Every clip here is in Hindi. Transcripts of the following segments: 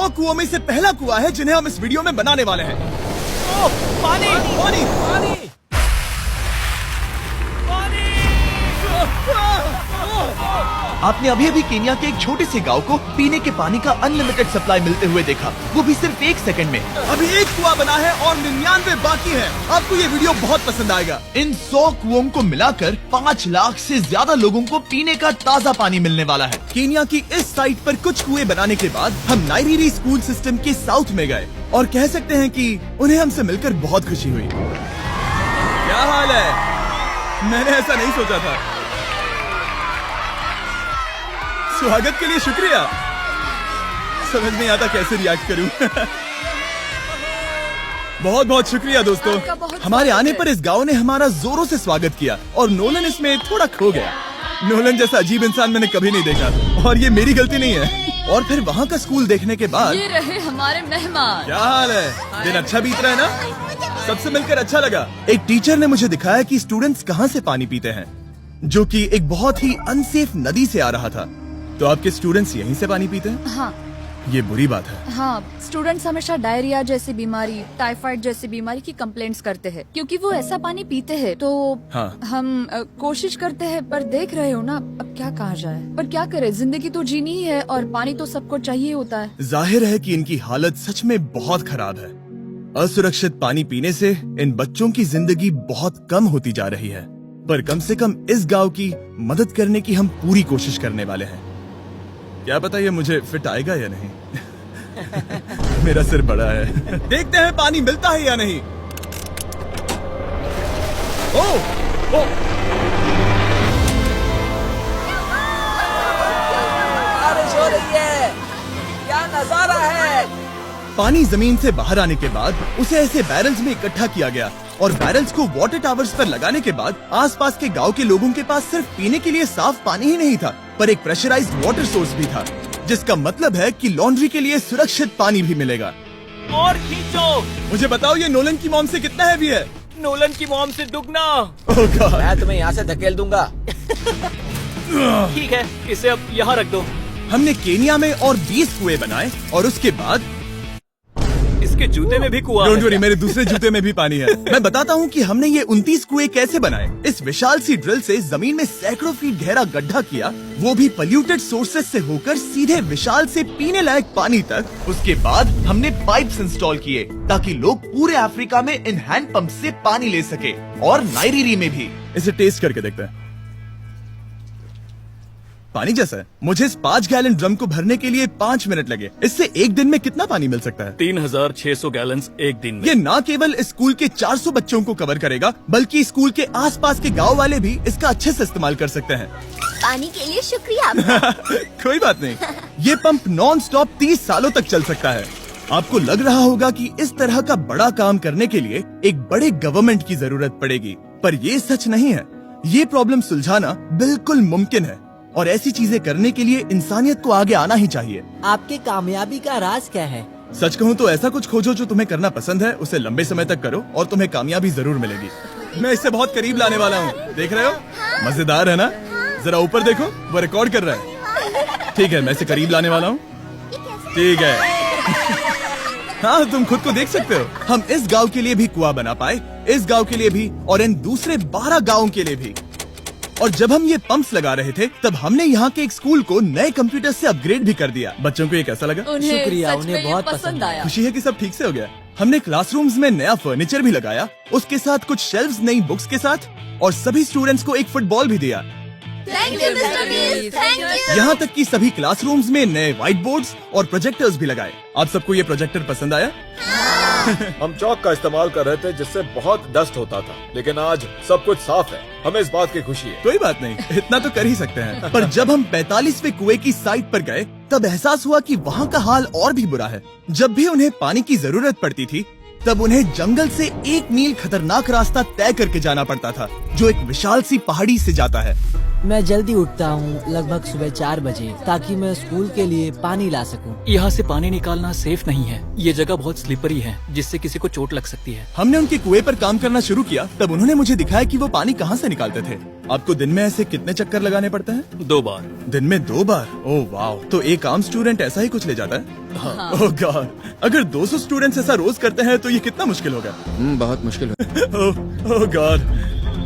100 कुओं में से पहला कुआं है जिन्हें हम इस वीडियो में बनाने वाले हैं। पानी पानी पानी आपने अभी अभी केन्या के एक छोटे से गांव को पीने के पानी का अनलिमिटेड सप्लाई मिलते हुए देखा, वो भी सिर्फ 1 सेकंड में। अभी एक कुआं बना है और 99 बाकी है। आपको ये वीडियो बहुत पसंद आएगा। इन 100 कुओं को मिलाकर 5 लाख से ज्यादा लोगों को पीने का ताज़ा पानी मिलने वाला है। केन्या की इस साइट पर कुछ कुएं बनाने के बाद हम नाइरीरी स्कूल सिस्टम के साउथ में गए और कह सकते हैं कि उन्हें हमसे मिलकर बहुत खुशी हुई। क्या हाल है? मैंने ऐसा नहीं सोचा था। स्वागत के लिए शुक्रिया। समझ नहीं आता कैसे रिएक्ट करूं। बहुत बहुत शुक्रिया दोस्तों। हमारे आने पर इस गांव ने हमारा जोरों से स्वागत किया और नोलन इसमें थोड़ा खो गया। नोलन जैसा अजीब इंसान मैंने कभी नहीं देखा और ये मेरी गलती नहीं है। और फिर वहाँ का स्कूल देखने के बाद ये रहे हमारे मेहमान। क्या हाल है? दिन अच्छा बीत रहा है ना? सबसे मिलकर अच्छा लगा। एक टीचर ने मुझे दिखाया कि स्टूडेंट्स कहाँ से पानी पीते हैं, जो कि एक बहुत ही अनसेफ नदी से आ रहा था। तो आपके स्टूडेंट्स यहीं से पानी पीते हैं? हाँ ये बुरी बात है। हाँ, स्टूडेंट्स हमेशा डायरिया जैसी बीमारी, टाइफाइड जैसी बीमारी की कंप्लेंट्स करते हैं क्योंकि वो ऐसा पानी पीते हैं। तो हाँ। हम कोशिश करते हैं, पर देख रहे हो ना, अब क्या कहा जाए। पर क्या करे, जिंदगी तो जीनी ही है और पानी तो सबको चाहिए होता है। जाहिर है कि इनकी हालत सच में बहुत खराब है। असुरक्षित पानी पीने से इन बच्चों की जिंदगी बहुत कम होती जा रही है, पर कम से कम इस गांव की मदद करने की हम पूरी कोशिश करने वाले हैं। क्या पता ये मुझे फिट आएगा या नहीं। मेरा सिर बड़ा है। देखते हैं पानी मिलता है या नहीं। ओह बारिश हो रही है, क्या नजारा है। पानी जमीन से बाहर आने के बाद उसे ऐसे बैरल्स में इकट्ठा किया गया और बैरल्स को वाटर टावर्स पर लगाने के बाद आसपास के गांव के लोगों के पास सिर्फ पीने के लिए साफ पानी ही नहीं था, पर एक प्रेशराइज्ड वाटर सोर्स भी था, जिसका मतलब है कि लॉन्ड्री के लिए सुरक्षित पानी भी मिलेगा। और खींचो। मुझे बताओ ये नोलन की मॉम से कितना हैवी है? नोलन की मॉम से दुगना। ओह गॉड। मैं तुम्हें यहाँ से धकेल दूंगा। ठीक है, इसे अब यहाँ रख दो। हमने केन्या में और 20 कुएं बनाए और उसके बाद इसके जूते में भी कुआं डोंट है। वरी, मेरे दूसरे जूते में भी पानी है। मैं बताता हूँ कि हमने ये 29 कुएं कैसे बनाए। इस विशाल सी ड्रिल से जमीन में सैकड़ों फीट गहरा गड्ढा किया, वो भी पोल्यूटेड सोर्सेज से होकर सीधे विशाल से पीने लायक पानी तक। उसके बाद हमने पाइप्स इंस्टॉल किए ताकि लोग पूरे अफ्रीका में इन हैंड पंप से पानी ले सके, और नाइरीरी में भी। इसे टेस्ट करके देखते हैं। पानी जैसा है। मुझे इस 5 गैलन ड्रम को भरने के लिए 5 मिनट लगे। इससे एक दिन में कितना पानी मिल सकता है? 3600 गैलन्स एक दिन में। ये न केवल इस स्कूल के 400 बच्चों को कवर करेगा, बल्कि स्कूल के आसपास के गांव वाले भी इसका अच्छे से इस्तेमाल कर सकते हैं। पानी के लिए शुक्रिया आपका। कोई बात नहीं। ये पंप नॉन स्टॉप 30 सालों तक चल सकता है। आपको लग रहा होगा कि इस तरह का बड़ा काम करने के लिए एक बड़े गवर्नमेंट की जरूरत पड़ेगी, पर ये सच नहीं है। ये प्रॉब्लम सुलझाना बिल्कुल मुमकिन है और ऐसी चीजें करने के लिए इंसानियत को आगे आना ही चाहिए। आपकी कामयाबी का राज क्या है? सच कहूँ तो ऐसा कुछ खोजो जो तुम्हें करना पसंद है, उसे लंबे समय तक करो और तुम्हें कामयाबी जरूर मिलेगी। मैं इससे बहुत करीब लाने वाला हूँ, देख रहे हो? मजेदार है ना? जरा ऊपर देखो, वो रिकॉर्ड कर रहा है। ठीक है, मैं इसे करीब लाने वाला हूँ। ठीक है। हाँ, तुम खुद को देख सकते हो। हम इस गांव के लिए भी कुआं बना पाए, इस गांव के लिए भी और इन दूसरे 12 गांवों के लिए भी। और जब हम ये पंप्स लगा रहे थे, तब हमने यहाँ के एक स्कूल को नए कंप्यूटर से अपग्रेड भी कर दिया। बच्चों को ये कैसा लगा? उन्हें शुक्रिया, सच उन्हें में ये बहुत पसंद पसंद आया। खुशी है कि सब ठीक से हो गया। हमने क्लासरूम्स में नया फर्नीचर भी लगाया, उसके साथ कुछ शेल्व्स नई बुक्स के साथ, और सभी स्टूडेंट्स को एक फुटबॉल भी दिया। Thank you mister beast, thank you. यहाँ तक कि सभी क्लासरूम्स में नए व्हाइट बोर्ड्स और प्रोजेक्टर्स भी लगाए। आप सबको ये प्रोजेक्टर पसंद आया? हम चौक का इस्तेमाल कर रहे थे जिससे बहुत डस्ट होता था, लेकिन आज सब कुछ साफ है। हमें इस बात की खुशी है। कोई बात नहीं, इतना तो कर ही सकते हैं। पर जब हम 45वें कुएं की साइट पर गए, तब एहसास हुआ कि वहाँ का हाल और भी बुरा है। जब भी उन्हें पानी की जरूरत पड़ती थी, तब उन्हें जंगल से 1 मील खतरनाक रास्ता तय करके जाना पड़ता था, जो एक विशाल सी पहाड़ी से जाता है। मैं जल्दी उठता हूँ, लगभग सुबह 4 बजे, ताकि मैं स्कूल के लिए पानी ला सकूँ। यहाँ से पानी निकालना सेफ नहीं है। ये जगह बहुत स्लिपरी है, जिससे किसी को चोट लग सकती है। हमने उनके कुएं पर काम करना शुरू किया, तब उन्होंने मुझे दिखाया कि वो पानी कहाँ से निकालते थे। आपको दिन में ऐसे कितने चक्कर लगाने पड़ते हैं? 2 बार। दिन में 2 बार? ओह वाह! तो एक आम स्टूडेंट ऐसा ही कुछ ले जाता है? ओह गॉड, अगर 200 स्टूडेंट्स ऐसा रोज करते हैं तो ये कितना मुश्किल होगा। बहुत मुश्किल है। ओह गॉड,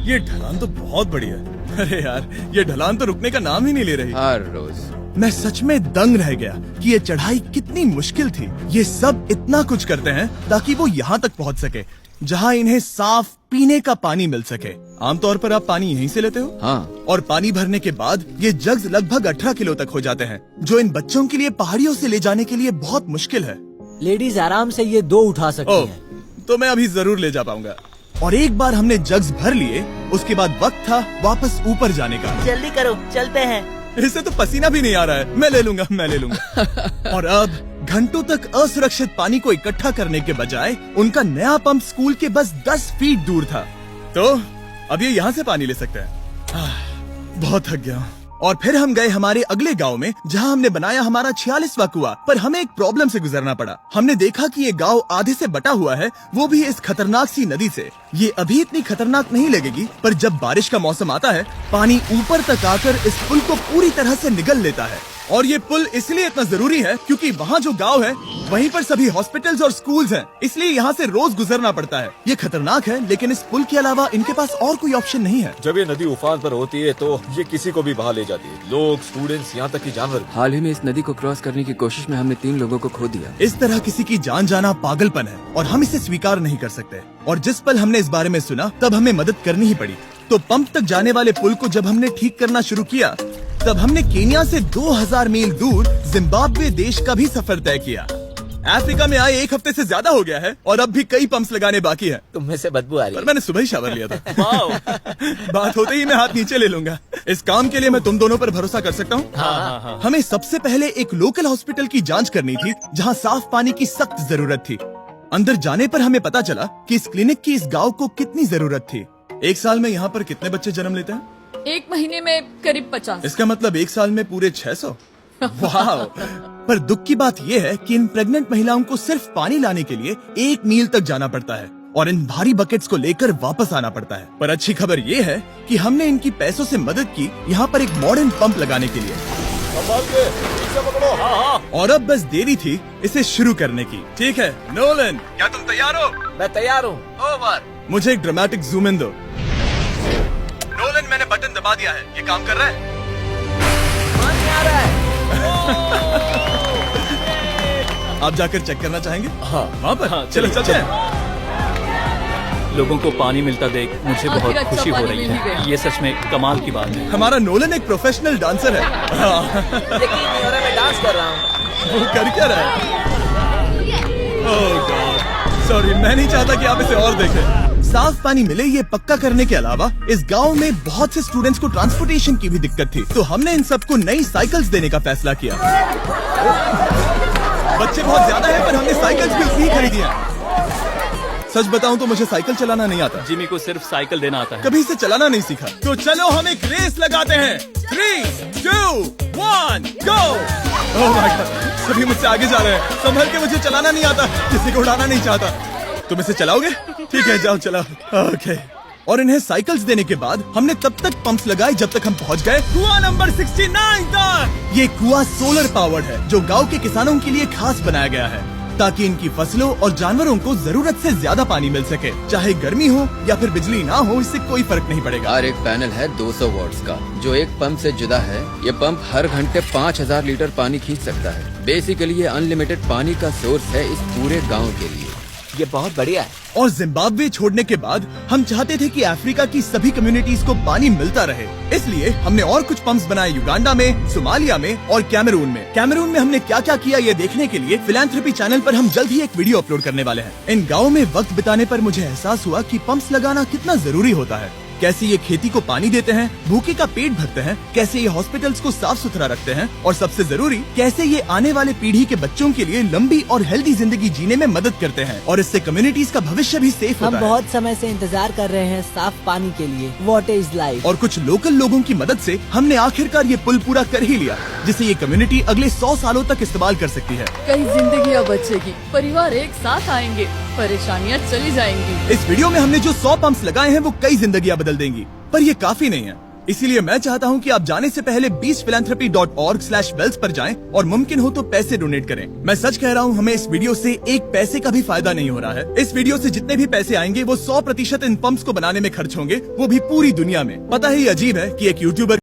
ये ढलान तो बहुत बड़ी है। अरे यार, ये ढलान तो रुकने का नाम ही नहीं ले रही। हर रोज मैं सच में दंग रह गया कि ये चढ़ाई कितनी मुश्किल थी। ये सब इतना कुछ करते हैं ताकि वो यहाँ तक पहुँच सके जहाँ इन्हें साफ पीने का पानी मिल सके। आमतौर पर आप पानी यहीं से लेते हो? हाँ। और पानी भरने के बाद ये जग्स लगभग 18 किलो तक हो जाते हैं, जो इन बच्चों के लिए पहाड़ियों से ले जाने के लिए बहुत मुश्किल है। लेडीज आराम से ये 2 उठा सकती ओह, हैं। तो मैं अभी जरूर ले जा पाऊंगा। और एक बार हमने जग्स भर लिए, उसके बाद वक्त था वापस ऊपर जाने का। जल्दी करो, चलते हैं। इससे तो पसीना भी नहीं आ रहा है। मैं ले लूंगा। और अब घंटों तक असुरक्षित पानी को इकट्ठा करने के बजाय उनका नया पंप स्कूल के बस 10 फीट दूर था, तो अब ये यहाँ से पानी ले सकते हैं। बहुत थक गया हूँ। और फिर हम गए हमारे अगले गांव में, जहां हमने बनाया हमारा 46वां कुआं। पर हमें एक प्रॉब्लम से गुजरना पड़ा। हमने देखा कि ये गांव आधे से बटा हुआ है, वो भी इस खतरनाक सी नदी से। ये अभी इतनी खतरनाक नहीं लगेगी, पर जब बारिश का मौसम आता है, पानी ऊपर तक आकर इस पुल को पूरी तरह से निगल लेता है। और ये पुल इसलिए इतना जरूरी है क्योंकि वहाँ जो गांव है वहीं पर सभी हॉस्पिटल्स और स्कूल्स हैं, इसलिए यहाँ से रोज गुजरना पड़ता है। ये खतरनाक है, लेकिन इस पुल के अलावा इनके पास और कोई ऑप्शन नहीं है। जब ये नदी उफान पर होती है तो ये किसी को भी बहा ले जाती है, लोग, स्टूडेंट्स, यहाँ तक कि जानवर। हाल ही में इस नदी को क्रॉस करने की कोशिश में हमने 3 लोगों को खो दिया। इस तरह किसी की जान जाना पागलपन है और हम इसे स्वीकार नहीं कर सकते। और जिस पल हमने इस बारे में सुना, तब हमें मदद करनी ही पड़ी। तो पंप तक जाने वाले पुल को जब हमने ठीक करना शुरू किया, तब हमने केन्या से 2000 मील दूर जिम्बाब्वे देश का भी सफर तय किया। अफ्रीका में आए 1 हफ्ते से ज्यादा हो गया है और अब भी कई पंप्स लगाने बाकी है। तुम में से बदबू आ रही पर है। मैंने सुबह ही शावर लिया था। बात होते ही मैं हाथ नीचे ले लूंगा। इस काम के लिए मैं तुम दोनों पर भरोसा कर सकता हूँ। हमें सबसे पहले एक लोकल हॉस्पिटल की जांच करनी थी, जहाँ साफ पानी की सख्त जरूरत थी। अंदर जाने पर हमें पता चला कि इस क्लिनिक की इस गाँव को कितनी जरूरत थी। 1 साल में यहाँ पर कितने बच्चे जन्म लेते हैं? 1 महीने में करीब 50। इसका मतलब 1 साल में पूरे 600। वाह! पर दुख की बात यह है कि इन प्रेग्नेंट महिलाओं को सिर्फ पानी लाने के लिए 1 मील तक जाना पड़ता है और इन भारी बकेट्स को लेकर वापस आना पड़ता है। पर अच्छी खबर ये है कि हमने इनकी पैसों से मदद की यहाँ पर एक मॉडर्न पंप लगाने के लिए। संभाल के, ठीक से पकड़ो। हाँ। और अब बस देरी थी इसे शुरू करने की। ठीक है नोलन, क्या तुम तैयार हो? मैं तैयार हूँ। ओवर। मुझे एक ड्रामेटिक जूम इन दो। नोलन, मैंने बटन दबा दिया है, ये काम कर रहा है? पानी आ रहा है। आप जाकर चेक करना चाहेंगे? हाँ। वहाँ पर? हाँ, चलो चलिए, चलते हैं। लोगों को पानी मिलता देख मुझे आखिर बहुत अच्छा खुशी हो पानी रही मिल ही है। गया। ये सच में कमाल की बात है। हमारा नोलन एक प्रोफेशनल डांसर है। हाँ। यकीन नहीं हो रहा, मैं डांस कर रहा हूँ। वो कर क्या रहा है? ओह गॉड, सॉरी, मैं नहीं चाहता कि आप इसे और देखें। साफ पानी मिले ये पक्का करने के अलावा इस गांव में बहुत से स्टूडेंट्स को ट्रांसपोर्टेशन की भी दिक्कत थी, तो हमने इन सबको नई साइकिल्स देने का फैसला किया। बच्चे बहुत ज्यादा हैं, पर हमने साइकिल्स भी उतनी ही खरीदी हैं। सच बताऊं तो मुझे साइकिल चलाना नहीं आता। जिमी को सिर्फ साइकिल देना आता है। कभी इसे चलाना नहीं सीखा। तो चलो हम एक रेस लगाते हैं। 3, 2, 1, गो! ओह माय गॉड, सभी मुझसे आगे जा रहे हैं। संभल के, मुझे चलाना नहीं आता, किसी को उड़ाना नहीं चाहता। तुम इसे चलाओगे? ठीक है, जाओ चलाओ। ओके। और इन्हें साइकिल्स देने के बाद हमने तब तक पंप्स लगाए जब तक हम पहुंच गए कुआं नंबर 69 तक। ये कुआं सोलर पावर्ड है, जो गांव के किसानों के लिए खास बनाया गया है, ताकि इनकी फसलों और जानवरों को जरूरत से ज्यादा पानी मिल सके। चाहे गर्मी हो या फिर बिजली ना हो, इससे कोई फर्क नहीं पड़ेगा। और एक पैनल है 200 वॉट्स का, जो एक पंप से जुदा है। ये पंप हर घंटे 5000 लीटर पानी खींच सकता है। बेसिकली ये अनलिमिटेड पानी का सोर्स है इस पूरे गाँव के लिए। ये बहुत बढ़िया है। और जिम्बाब्वे छोड़ने के बाद हम चाहते थे कि अफ्रीका की सभी कम्युनिटीज को पानी मिलता रहे, इसलिए हमने और कुछ पंप्स बनाए युगांडा में, सोमालिया में और कैमरून में। कैमरून में हमने क्या क्या किया ये देखने के लिए फिलैंथ्रोपी चैनल पर हम जल्द ही एक वीडियो अपलोड करने वाले हैं। इन गाँव में वक्त बिताने पर मुझे एहसास हुआ कि पंप्स लगाना कितना जरूरी होता है। कैसे ये खेती को पानी देते हैं, भूखे का पेट भरते हैं, कैसे ये हॉस्पिटल्स को साफ सुथरा रखते हैं, और सबसे जरूरी कैसे ये आने वाले पीढ़ी के बच्चों के लिए लंबी और हेल्दी जिंदगी जीने में मदद करते हैं, और इससे कम्युनिटीज का भविष्य भी सेफ हम होता है। बहुत समय से इंतजार कर रहे हैं साफ पानी के लिए। Water is life. और कुछ लोकल लोगों की मदद से हमने आखिरकार ये पुल पूरा कर ही लिया, जिसे ये कम्युनिटी अगले 100 सालों तक इस्तेमाल कर सकती है। कई जिंदगियां बचेगी, परिवार एक साथ आएंगे, परेशानियां चली जाएंगी। इस वीडियो में हमने जो 100 पंप्स लगाए हैं वो कई जिंदगियां बदल देंगी, पर ये काफी नहीं है। इसीलिए मैं चाहता हूँ कि आप जाने से पहले beachphilanthropy.org/wells पर जाएं और मुमकिन हो तो पैसे डोनेट करें। मैं सच कह रहा हूँ, हमें इस वीडियो से एक पैसे का भी फायदा नहीं हो रहा है। इस वीडियो से जितने भी पैसे आएंगे वो 100% इन पंप्स को बनाने में खर्च होंगे, वो भी पूरी दुनिया में। पता ही अजीब है कि एक यूट्यूबर